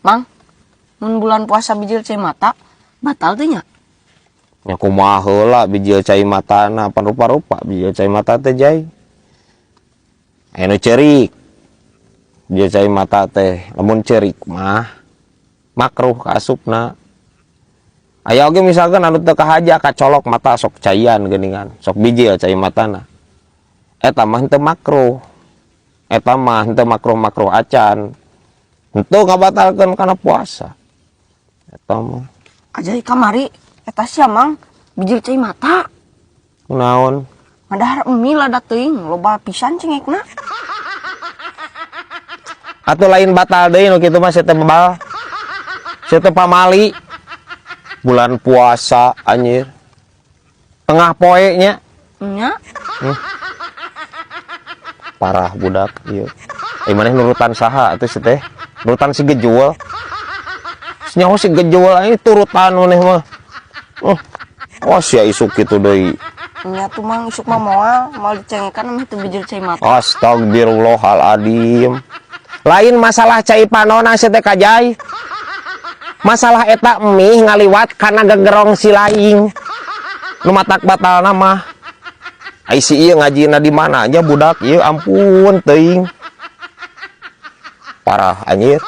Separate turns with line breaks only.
Mang, mun bulan puasa bijil cai mata, batal teh nya?
Nya kumaha heula bijil cai matana pan rupa-rupa bijil cai mata teh jai. Anu cerik. Bijil cai mata teh lamun cerik mah makruh ka asupna. Aya oge misalkan anu teu kahaja kacolok mata sok caian geuningan, sok bijil cai matana. Eta mah henteu makruh. Eta mah henteu makruh-makruh acan. Henteu ngabatalkeun kana puasa. Eta mah.
Ajai kamari eta sia Mang, bijil cai mata.
Naon?
Madahar emi lada teuing, loba pisan cengekna.
Atuh lain batal deui nu kitu mah saya teh bebal. Saya teh pamali. Bulan puasa anjir. Tengah poe nya.
Nya?
Parah budak ieu. Maneh nurutan saha atuh teh? Nurutan si Gejul. Nyaho si Gejul ini turutan maneh mah. Oh sia isuk kitu deui.
Nya tuh Mang isuk mah moal dicengekan mah teu bijil cai mata.
Astagfirullahaladzim. Lain masalah cai panona teh kajai. Masalah eta emih ngaliwat karena gegerong si laing. Nu matak batalna mah. Ai si ieu ngajina di mana aja budak ieu ampun teuing. Parah anjir.